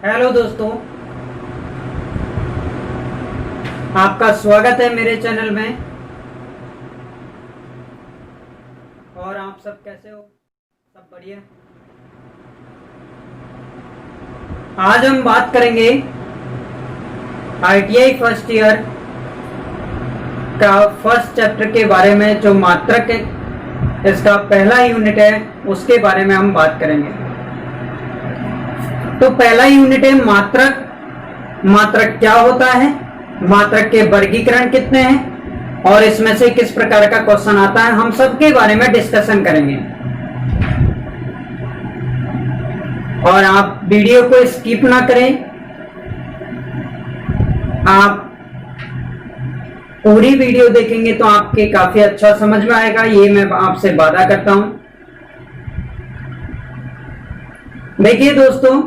Hello दोस्तों, आपका स्वागत है मेरे चैनल में। और आप सब कैसे हो? सब बढ़िया। आज हम बात करेंगे आईटीआई फर्स्ट ईयर का फर्स्ट चैप्टर के बारे में। जो मात्रक इसका पहला यूनिट है उसके बारे में हम बात करेंगे। तो पहला यूनिट है मात्रक। मात्रक क्या होता है, मात्रक के वर्गीकरण कितने हैं और इसमें से किस प्रकार का क्वेश्चन आता है, हम सब के बारे में डिस्कशन करेंगे। और आप वीडियो को स्किप ना करें, आप पूरी वीडियो देखेंगे तो आपके काफी अच्छा समझ में आएगा, ये मैं आपसे वादा करता हूं। देखिए दोस्तों,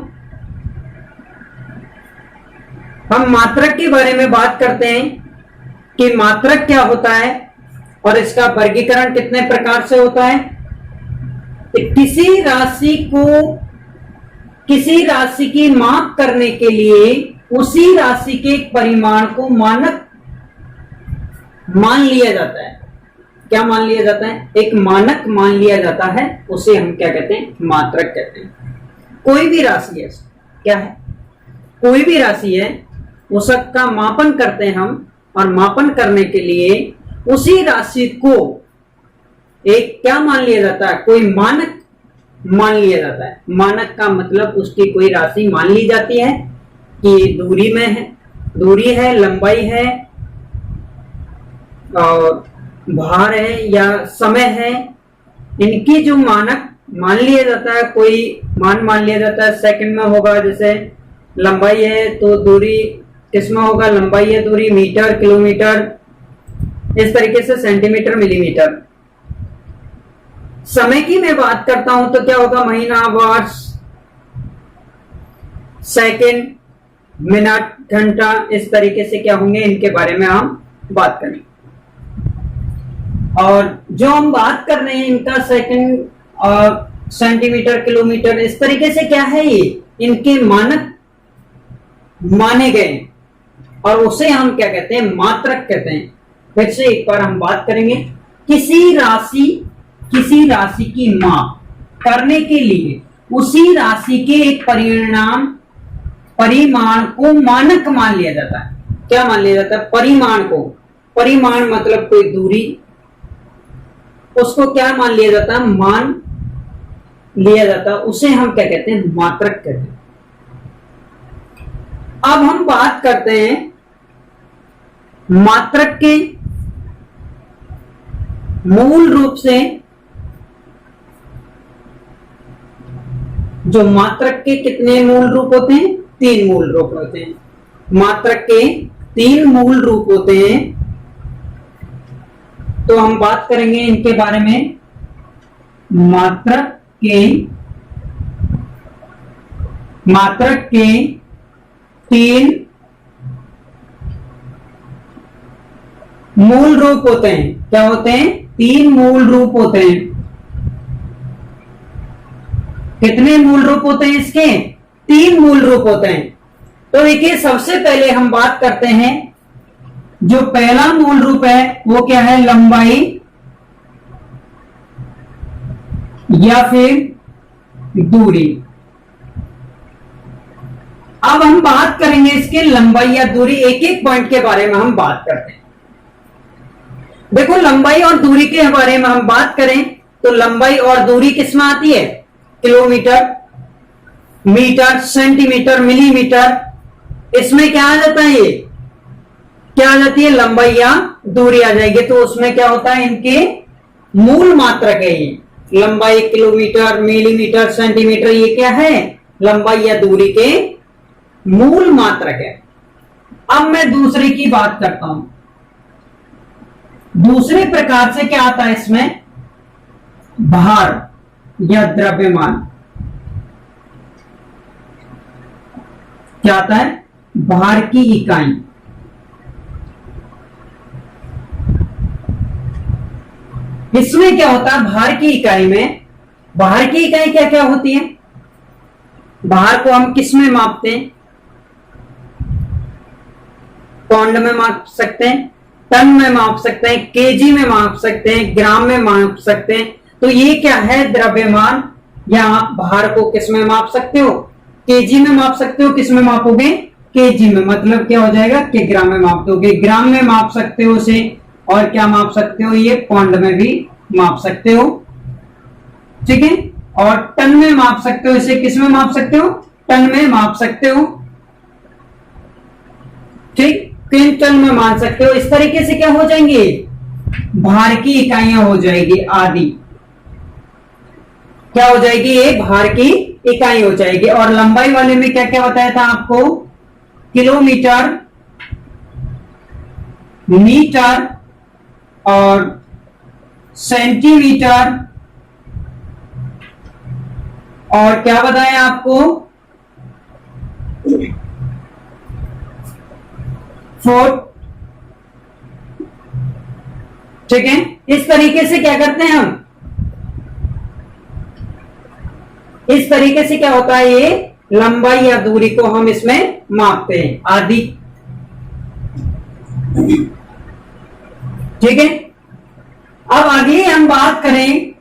हम मात्रक के बारे में बात करते हैं कि मात्रक क्या होता है और इसका वर्गीकरण कितने प्रकार से होता है। किसी राशि की माप करने के लिए उसी राशि के परिमाण को मानक मान लिया जाता है। क्या मान लिया जाता है? एक मानक मान लिया जाता है, उसे हम क्या कहते हैं? मात्रक कहते हैं। कोई भी राशि है, क्या है? कोई भी राशि है, उसका मापन करते हैं हम, और मापन करने के लिए उसी राशि को एक क्या मान लिया जाता है? कोई मानक मान लिया जाता है। मानक का मतलब उसकी कोई राशि मान ली जाती है कि दूरी में है, दूरी है, लंबाई है और भार है या समय है, इनकी जो मानक मान लिया जाता है, कोई मान लिया जाता है। सेकंड में होगा, जैसे लंबाई है तो दूरी किसमें होगा? लंबाई है, दूरी मीटर, किलोमीटर, इस तरीके से सेंटीमीटर, मिलीमीटर। समय की मैं बात करता हूं तो क्या होगा? महीना, वर्ष, सेकंड, मिनट, घंटा, इस तरीके से क्या होंगे, इनके बारे में हम बात करेंगे। और जो हम बात कर रहे हैं इनका सेकंड और सेंटीमीटर, किलोमीटर, इस तरीके से क्या है, ये इनके मानक माने गए और उसे हम क्या कहते हैं? मात्रक कहते हैं। फिर से एक बार हम बात करेंगे। किसी राशि की माप करने के लिए उसी राशि के एक परिमाण को मानक मान लिया जाता है। क्या मान लिया जाता है? परिमाण को। परिमाण मतलब कोई दूरी, उसको क्या मान लिया जाता है? मान लिया जाता है, उसे हम क्या कहते हैं? मात्रक कहते हैं। अब हम बात करते हैं मात्रक के मूल रूप से। जो मात्रक के कितने मूल रूप होते हैं? 3 मूल रूप होते हैं। मात्रक के 3 मूल रूप होते हैं, तो हम बात करेंगे इनके बारे में। मात्रक के 3 मूल रूप होते हैं। क्या होते हैं? 3 मूल रूप होते हैं। कितने मूल रूप होते हैं इसके? 3 मूल रूप होते हैं। तो देखिए, सबसे पहले हम बात करते हैं, जो पहला मूल रूप है वो क्या है? लंबाई या फिर दूरी। अब हम बात करेंगे इसके लंबाई या दूरी, एक एक पॉइंट के बारे में हम बात करते हैं। देखो, लंबाई और दूरी के बारे में हम बात करें तो लंबाई और दूरी किसमें आती है? किलोमीटर, मीटर, सेंटीमीटर, मिलीमीटर, इसमें क्या आ जाता है? ये क्या आ जाती है? लंबाई या दूरी आ जाएगी। तो उसमें क्या होता है? इनके मूल मात्रक है ये। लंबाई, किलोमीटर, मिलीमीटर, सेंटीमीटर, ये क्या है? लंबाई या दूरी के मूल मात्रक है। अब मैं दूसरे की बात करता हूं। दूसरे प्रकार से क्या आता है इसमें? भार या द्रव्यमान। क्या आता है? भार की इकाई। इसमें क्या होता है? भार की इकाई में, भार की इकाई क्या क्या होती है? भार को हम किस में मापते हैं? पौंड में माप सकते हैं, टन में माप सकते हैं, केजी में माप सकते हैं, ग्राम में माप सकते हैं। तो ये क्या है? द्रव्यमान, या आप भार को किस में माप सकते हो? केजी में माप सकते हो। किस में मापोगे? केजी में। मतलब क्या हो जाएगा कि ग्राम में माप दोगे, ग्राम में माप सकते हो उसे, और क्या माप सकते हो? ये पौंड में भी माप सकते हो, ठीक है। और टन में माप सकते हो इसे। किस में माप सकते हो? टन में माप सकते हो, ठीक। क्विंटल में मान सकते हो। इस तरीके से क्या हो जाएंगे? भार की इकाइयां हो जाएगी आदि। क्या हो जाएगी? ये भार की इकाई हो जाएगी। और लंबाई वाले में क्या क्या बताया था आपको? किलोमीटर, मीटर और सेंटीमीटर, और क्या बताया आपको? फुट, ठीक है। इस तरीके से क्या करते हैं हम? इस तरीके से क्या होता है? ये लंबाई या दूरी को हम इसमें मापते हैं आदि, ठीक है। अब आगे हम बात करें,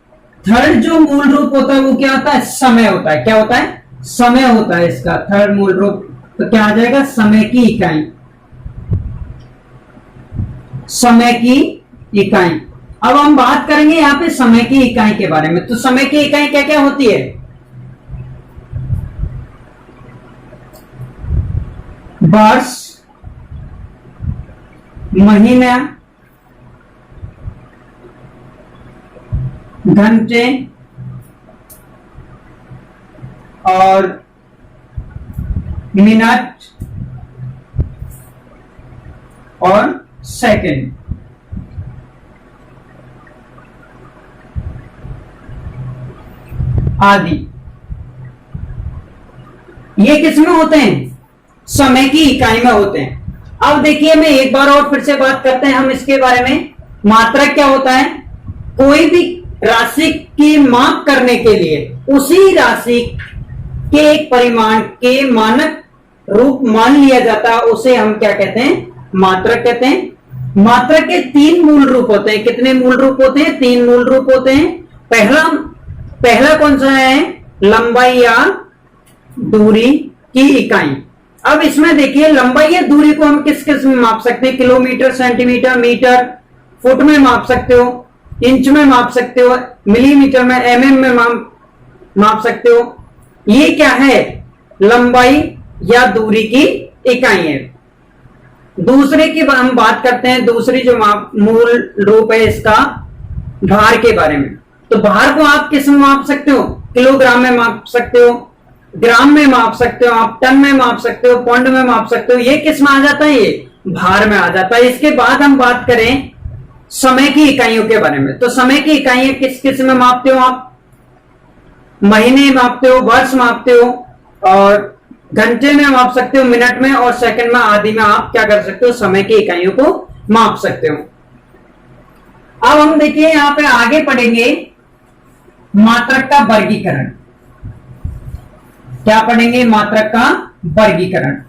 थर्ड जो मूल रूप होता है वो क्या होता है? समय होता है। क्या होता है? समय होता है इसका थर्ड मूल रूप। तो क्या आ जाएगा? समय की इकाई, समय की इकाई। अब हम बात करेंगे यहां पे समय की इकाई के बारे में। तो समय की इकाई क्या क्या होती है? वर्ष, महीना, घंटे और मिनट और सेकंड। आदि ये किसमें होते हैं? समय की इकाई में होते हैं। अब देखिए, मैं एक बार और फिर से बात करते हैं हम इसके बारे में। मात्रक क्या होता है? कोई भी राशि की माप करने के लिए उसी राशि के एक परिमाण के मानक रूप मान लिया जाता है, उसे हम क्या कहते हैं? मात्रक कहते हैं। मात्रक के तीन मूल रूप होते हैं। कितने मूल रूप होते हैं? तीन मूल रूप होते हैं। पहला कौन सा है? लंबाई या दूरी की इकाई। अब इसमें देखिए, लंबाई या दूरी को हम किस किस में माप सकते हैं? किलोमीटर, सेंटीमीटर, मीटर, फुट में माप सकते हो, इंच में माप सकते हो, मिलीमीटर में, एमएम में माप सकते हो। ये क्या है? लंबाई या दूरी की इकाई है। दूसरे की हम बात करते हैं। दूसरी जो मूल रूप है इसका, भार के बारे में। तो भार को आप किस में माप सकते हो? किलोग्राम में माप सकते हो, ग्राम में माप सकते हो, आप टन में माप सकते हो, पौंड में माप सकते हो। ये किस में आ जाता है? ये भार में आ जाता है। इसके बाद हम बात करें समय की इकाइयों के बारे में। तो समय की इकाइयां किस किस में मापते हो आप? महीने मापते हो, वर्ष मापते हो, और घंटे में माप सकते हो, मिनट में और सेकंड में, आदि में आप क्या कर सकते हो? समय की इकाइयों को माप सकते हो। अब हम देखिए यहां पे आगे पढ़ेंगे मात्रक का वर्गीकरण। क्या पढ़ेंगे? मात्रक का वर्गीकरण।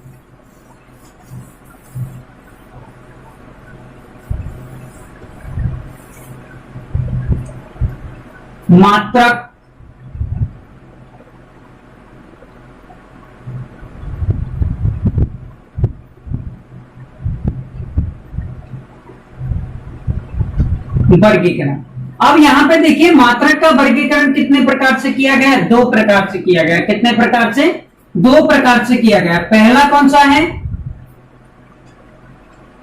मात्रक वर्गीकरण। अब यहां पे देखिए, मात्रक का वर्गीकरण कितने प्रकार से किया गया है? दो प्रकार से किया गया है। कितने प्रकार से? दो प्रकार से किया गया है। पहला कौन सा है?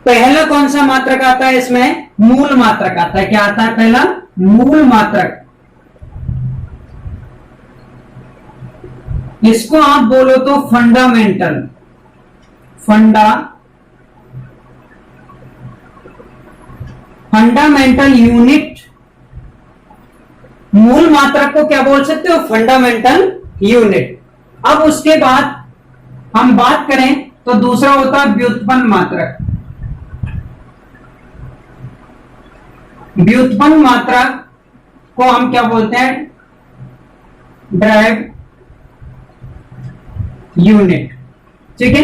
पहला कौन सा मात्रक आता है इसमें? मूल मात्रक आता है। क्या आता है? पहला मूल मात्रक। इसको आप बोलो तो फंडामेंटल, फंडामेंटल यूनिट। मूल मात्रक को क्या बोल सकते हो? Fundamental unit. अब उसके बाद हम बात करें तो दूसरा होता है व्युत्पन्न मात्रक। व्युत्पन्न मात्रक को हम क्या बोलते हैं? Drive unit. ठीक है,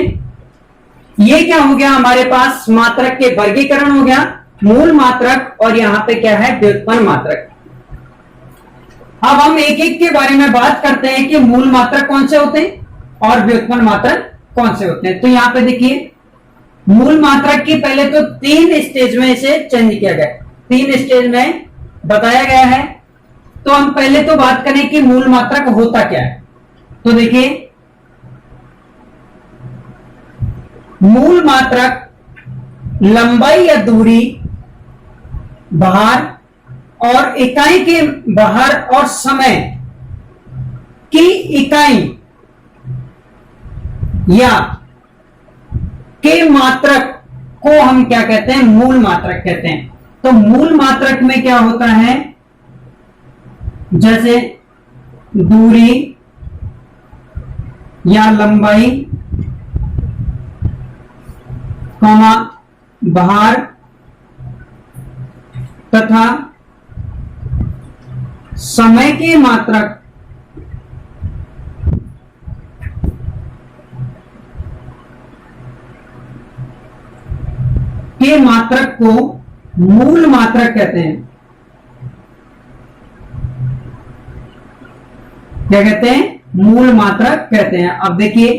ये क्या हो गया हमारे पास, मात्रक के वर्गीकरण हो गया, मूल मात्रक और यहां पे क्या है, व्युत्पन्न मात्रक। अब हम एक एक के बारे में बात करते हैं कि मूल मात्रक कौन से होते हैं और व्युत्पन्न मात्रक कौन से होते हैं। तो यहां पे देखिए, मूल मात्रक की पहले तो 3 स्टेज में इसे चेंज किया गया, 3 स्टेज में बताया गया है। तो हम पहले तो बात करें कि मूल मात्रक होता क्या है। तो देखिए, मूल मात्रक लंबाई या दूरी, भार और इकाई के भार और समय की इकाई या के मात्रक को हम क्या कहते हैं, मूल मात्रक कहते हैं। तो मूल मात्रक में क्या होता है, जैसे दूरी या लंबाई, कॉमा भार तथा समय के मात्रक के मात्रक को मूल मात्रक कहते हैं। क्या कहते हैं, मूल मात्रक कहते हैं। अब देखिए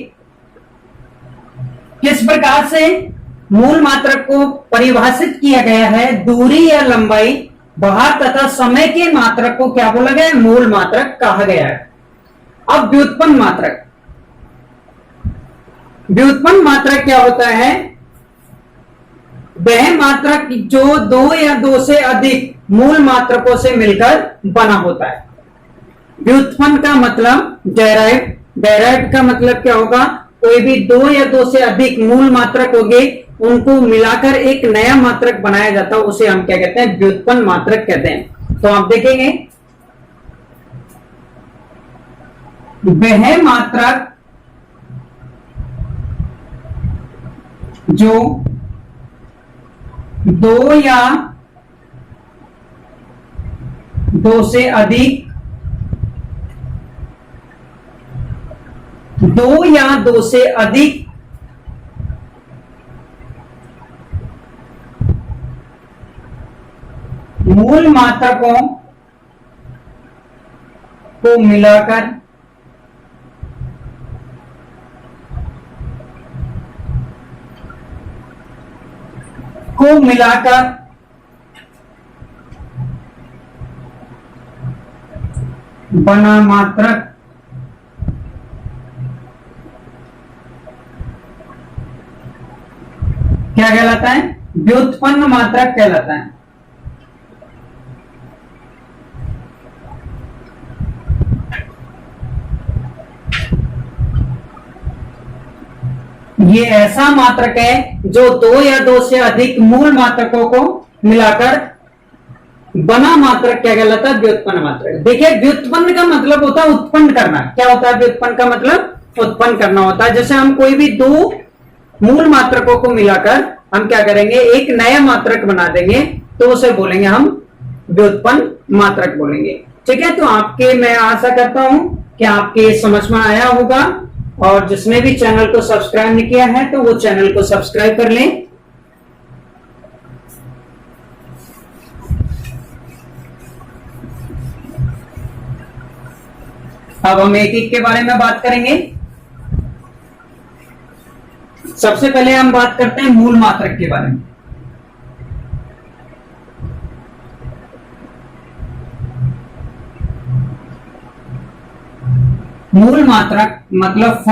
किस प्रकार से मूल मात्रक को परिभाषित किया गया है। दूरी या लंबाई, भार तथा समय के मात्रक को क्या बोला गया है, मूल मात्रक कहा गया है। अब व्युत्पन्न मात्रक, व्युत्पन्न मात्रक क्या होता है, वह मात्रक जो 2 या 2 से अधिक मूल मात्रकों से मिलकर बना होता है। व्युत्पन्न का मतलब डेराइव, डेराइव का मतलब क्या होगा, कोई भी 2 या 2 से अधिक मूल मात्रक होंगे, उनको मिलाकर एक नया मात्रक बनाया जाता है, उसे हम क्या कहते हैं, व्युत्पन्न मात्रक कहते हैं। तो आप देखेंगे, वह मात्रक जो 2 या 2 से अधिक, 2 या 2 से अधिक मूल मात्रकों को मिलाकर बना मात्रक क्या कहलाता है, व्युत्पन्न मात्रक कहलाता है। ये ऐसा मात्रक है जो 2 या 2 से अधिक मूल मात्रकों को मिलाकर बना मात्रक क्या कहलाता है, व्युत्पन्न मात्रक। देखिए, व्युत्पन्न का मतलब होता है उत्पन्न करना। क्या होता है व्युत्पन्न का मतलब, उत्पन्न करना होता है। जैसे हम कोई भी 2 मूल मात्रकों को मिलाकर हम क्या करेंगे, एक नया मात्रक बना देंगे, तो उसे बोलेंगे हम व्युत्पन्न मात्रक बोलेंगे। ठीक है, तो आपके, मैं आशा करता हूं कि आपके समझ में आया होगा, और जिसने भी चैनल को सब्सक्राइब नहीं किया है तो वो चैनल को सब्सक्राइब कर लें। अब हम एक एक के बारे में बात करेंगे। सबसे पहले हम बात करते हैं मूल मात्रक के बारे में। मूल मात्रक मतलब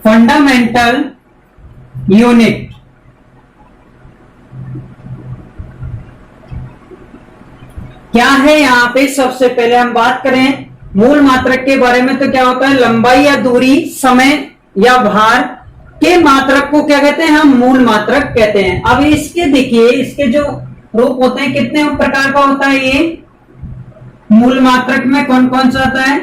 फंडामेंटल यूनिट। क्या है यहां पे, सबसे पहले हम बात करें मूल मात्रक के बारे में, तो क्या होता है, लंबाई या दूरी, समय या भार के मात्रक को क्या कहते हैं, हम मूल मात्रक कहते हैं। अब इसके देखिए, इसके जो रूप होते हैं कितने प्रकार का होता है। ये मूल मात्रक में कौन कौन सा आता है,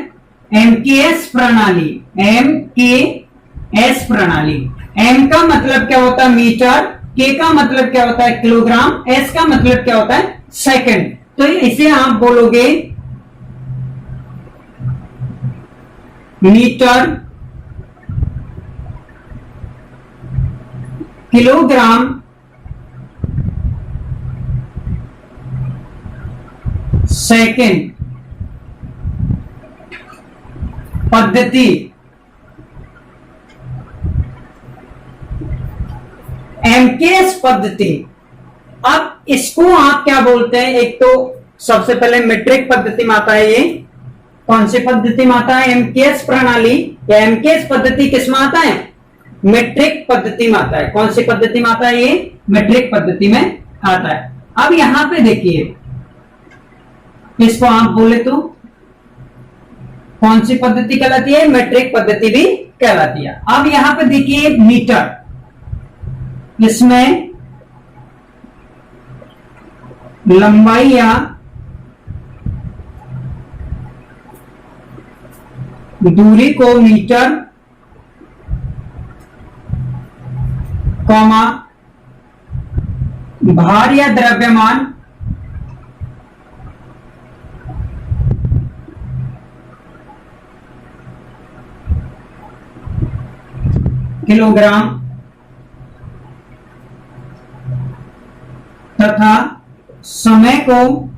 एमकेएस प्रणाली, एमकेएस प्रणाली। एम का मतलब क्या होता है, मीटर, के का मतलब क्या होता है, किलोग्राम, एस का मतलब क्या होता है, सेकंड। तो इसे आप बोलोगे मीटर, किलोग्राम, सेकंड पद्धति, एमकेएस पद्धति। अब इसको आप क्या बोलते हैं? एक तो सबसे पहले मीट्रिक पद्धति में आता है। ये कौन सी पद्धति में आता है? एमकेएस प्रणाली या एमकेएस पद्धति किस में आता है? मीट्रिक पद्धति में आता है। कौन सी पद्धति में आता है? ये मीट्रिक पद्धति में आता है। अब यहां पे देखिए, इसको आप बोले तो कौन सी पद्धति कहलाती है? मीट्रिक पद्धति भी कहलाती है। अब यहां पे देखिए मीटर, इसमें लंबाई या दूरी को मीटर, कॉमा भार या द्रव्यमान किलोग्राम तथा समय को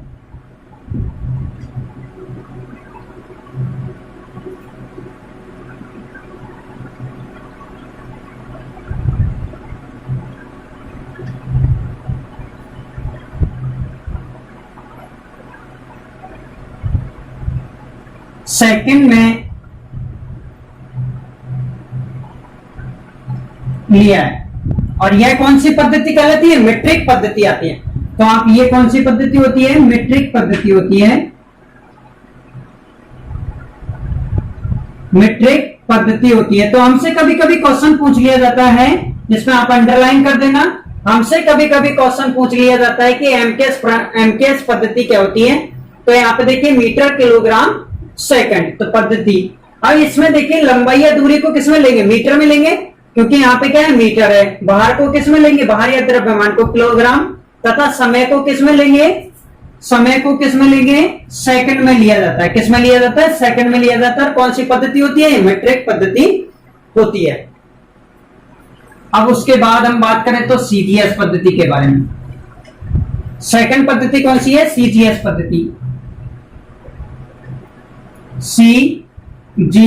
सेकंड में लिया है। और यह कौन सी पद्धति कहलाती है? मीट्रिक पद्धति आती है। तो आप ये कौन सी पद्धति होती है? मीट्रिक पद्धति होती है। मीट्रिक पद्धति होती है। तो हमसे कभी कभी क्वेश्चन पूछ लिया जाता है, जिसमें आप अंडरलाइन कर देना। हमसे कभी कभी क्वेश्चन पूछ लिया जाता है कि एमकेएस पद्धति क्या होती है? तो यहाँ पे देखिए मीटर, किलोग्राम, सेकंड, तो पद्धति। अब इसमें देखिए लंबाई या दूरी को किसमें लेंगे? मीटर में लेंगे, क्योंकि यहाँ पे क्या है? मीटर है। भार को किसमें लेंगे? भार या द्रव्यमान को किलोग्राम, तथा समय को किसमें लेंगे? समय को किसमें लेंगे? सेकंड में लिया जाता है। किसमें लिया जाता है? सेकंड में लिया जाता है। कौन सी पद्धति होती है? मीट्रिक पद्धति होती है। अब उसके बाद हम बात करें तो सीजीएस पद्धति के बारे में। सेकंड पद्धति कौन सी है? सीजीएस पद्धति। सीजीएस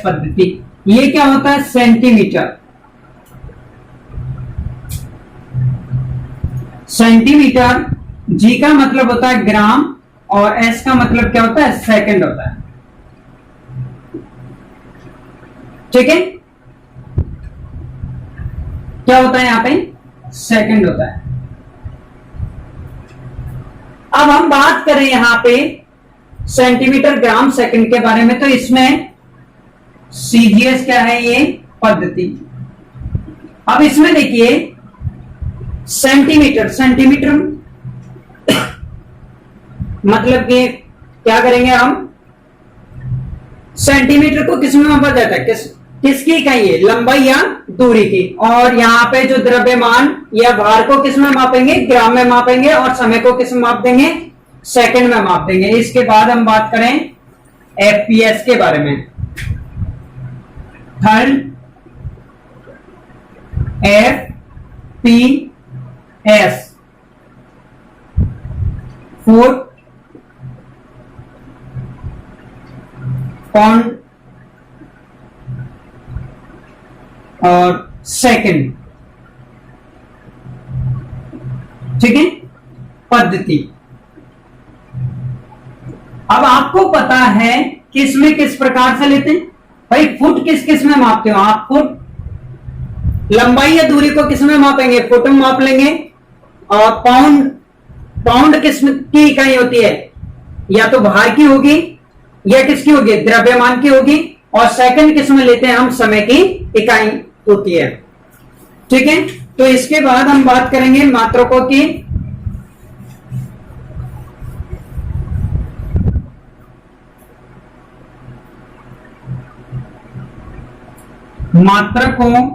पद्धति, ये क्या होता है? सेंटीमीटर। सेंटीमीटर, जी का मतलब होता है ग्राम और एस का मतलब क्या होता है? सेकंड होता है। ठीक है, क्या होता है यहां पे? सेकंड होता है। अब हम बात करें यहां पे सेंटीमीटर, ग्राम, सेकंड के बारे में, तो इसमें सीजीएस क्या है? ये पद्धति। अब इसमें देखिए सेंटीमीटर, सेंटीमीटर मतलब कि क्या करेंगे हम? सेंटीमीटर को किसमें मापा जाता है? किसकी इकाई है? लंबाई या दूरी की। और यहाँ पे जो द्रव्यमान या भार को किसमें मापेंगे? ग्राम में मापेंगे। और समय को किसमें माप देंगे? सेकंड में माप देंगे। इसके बाद हम बात करें एफपीएस के बारे में। थर्ड एफपीएस, फुट पाउंड और सेकंड। ठीक है, पद्धति। अब आपको पता है कि इसमें किस प्रकार से लेते हैं भाई? फुट किस किस में मापते हो आप? फुट लंबाई या दूरी को किस में मापेंगे? फुट में माप लेंगे। और पाउंड, पाउंड किस की इकाई होती है? या तो भार की होगी या किसकी होगी? द्रव्यमान की होगी। और सेकंड किस में लेते हैं हम? समय की इकाई होती है। ठीक है, तो इसके बाद हम बात करेंगे मात्रकों की। मात्रकों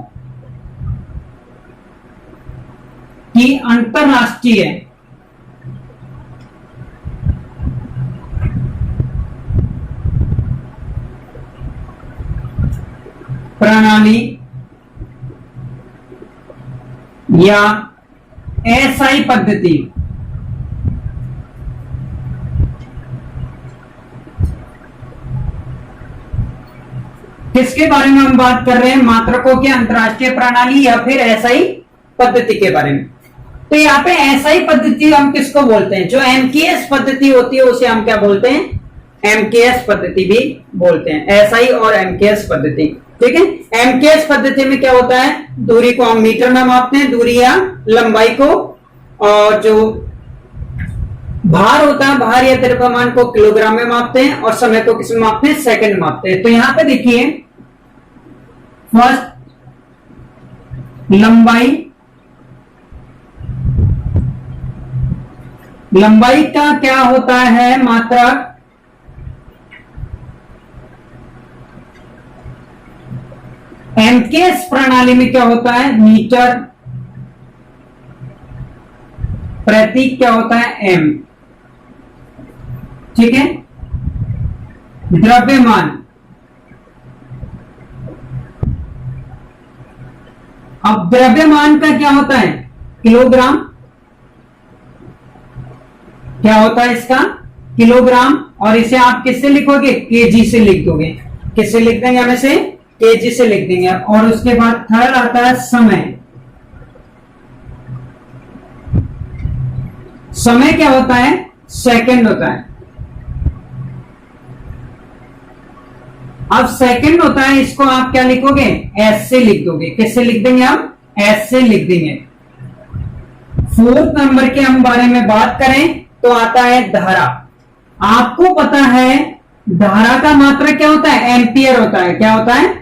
की अंतरराष्ट्रीय प्रणाली या एसआई पद्धति किसके बारे में हम बात कर रहे हैं? मात्रकों की अंतरराष्ट्रीय प्रणाली या फिर एसआई पद्धति के बारे में। तो यहाँ पे एसआई पद्धति हम किसको बोलते हैं? जो एमकेएस पद्धति होती है उसे हम क्या बोलते हैं? एमकेएस पद्धति भी बोलते हैं। एसआई और एमकेएस पद्धति, ठीक है। एमकेएस पद्धति में क्या होता है? दूरी को हम मीटर में मापते हैं, दूरी या लंबाई को, और जो भार होता है, भार या द्रव्यमान को किलोग्राम में मापते हैं, और समय को किस में मापते हैं? सेकंड में मापते हैं। तो यहां पे देखिए, फर्स्ट लंबाई का क्या होता है? मात्रक। एमकेएस प्रणाली में क्या होता है? मीटर। प्रतीक क्या होता है? एम, ठीक है। द्रव्यमान, अब द्रव्यमान का क्या होता है? किलोग्राम। क्या होता है इसका? किलोग्राम। और इसे आप किससे लिखोगे? केजी से लिख दोगे। किससे लिख देंगे? हम इसे केजी से लिख देंगे। और उसके बाद थर्ड आता है समय। समय क्या होता है? सेकंड होता है। अब सेकंड होता है, इसको आप क्या लिखोगे? एस से लिख दोगे। किससे लिख देंगे? हम एस से लिख देंगे। फोर्थ नंबर के हम बारे में बात करें तो आता है धारा। आपको पता है धारा का मात्रक क्या होता है? एम्पियर होता है। क्या होता है?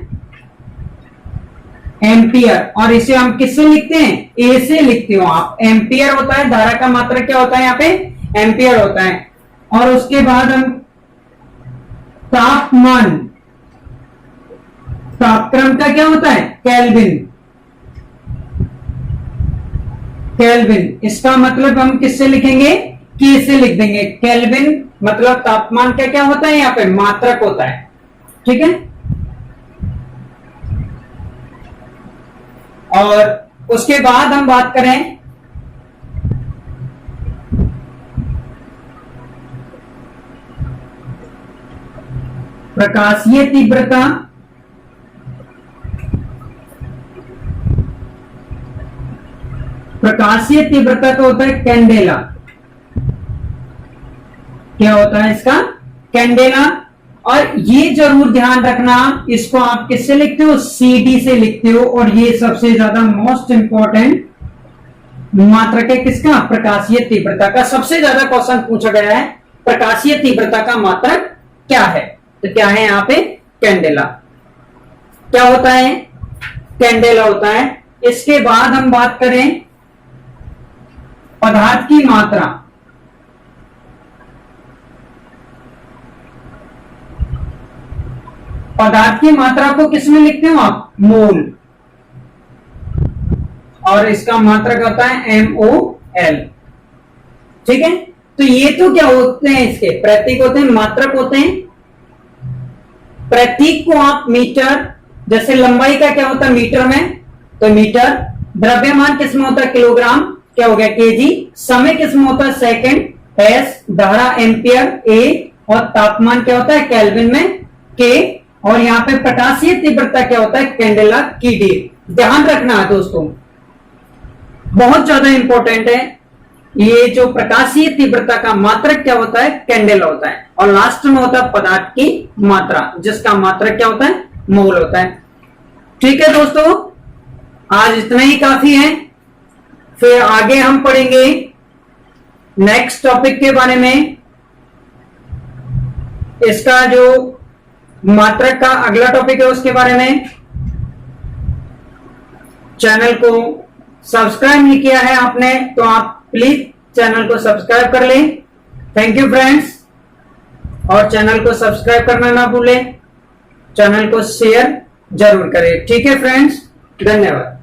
एम्पियर। और इसे हम किससे लिखते हैं? ए से लिखते हो आप। एम्पियर होता है। धारा का मात्रक क्या होता है? यहाँ पे एम्पियर होता है। और उसके बाद हम तापमान, तापक्रम का क्या होता है? केल्विन। केल्विन, इसका मतलब हम किससे लिखेंगे? के से लिख देंगे। केल्विन मतलब तापमान का क्या होता है? यहाँ पे मात्रक होता है, ठीक है। और उसके बाद हम बात करें प्रकाशीय तीव्रता। प्रकाशीय तीव्रता का होता है कैंडेला। क्या होता है इसका? कैंडेला। और ये जरूर ध्यान रखना, इसको आप किससे लिखते हो? सीडी से लिखते हो। और ये सबसे ज्यादा मोस्ट इंपॉर्टेंट मात्रक है किसका? प्रकाशीय तीव्रता का। सबसे ज्यादा क्वेश्चन पूछा गया है प्रकाशीय तीव्रता का मात्रक क्या है। तो क्या है यहाँ पे? कैंडेला। क्या होता है? कैंडेला होता है। इसके बाद हम बात करें पदार्थ की मात्रा। पदार्थ की मात्रा को किसमें लिखते हो आप? मोल। और इसका मात्रक होता है MOL, ठीक है। तो ये तो क्या होते हैं? इसके प्रतीक होते हैं, मात्रक होते हैं। प्रतीक को आप मीटर, जैसे लंबाई का क्या होता है? मीटर में, तो मीटर। द्रव्यमान किसमें होता है? किलोग्राम। क्या हो गया? केजी। समय किसमें होता है? Second, S. धारा एम्पियर, ए। और तापमान क्या होता है? केल्विन में, के। और यहाँ पे प्रकाशीय तीव्रता क्या होता है? कैंडेला की डी। ध्यान रखना है दोस्तों, बहुत ज्यादा इंपॉर्टेंट है। ये जो प्रकाशीय तीव्रता का मात्रक क्या होता है? कैंडेला होता है। और लास्ट में होता है पदार्थ की मात्रा, जिसका मात्रक क्या होता है? मोल होता है। ठीक है दोस्तों, आज इतना ही काफी है। फिर आगे हम पढ़ेंगे नेक्स्ट टॉपिक के बारे में। इसका जो मात्रक का अगला टॉपिक है उसके बारे में। चैनल को सब्सक्राइब नहीं किया है आपने तो आप प्लीज चैनल को सब्सक्राइब कर लें। Thank you friends. और चैनल को सब्सक्राइब करना ना भूलें, चैनल को शेयर जरूर करें। ठीक है फ्रेंड्स, धन्यवाद।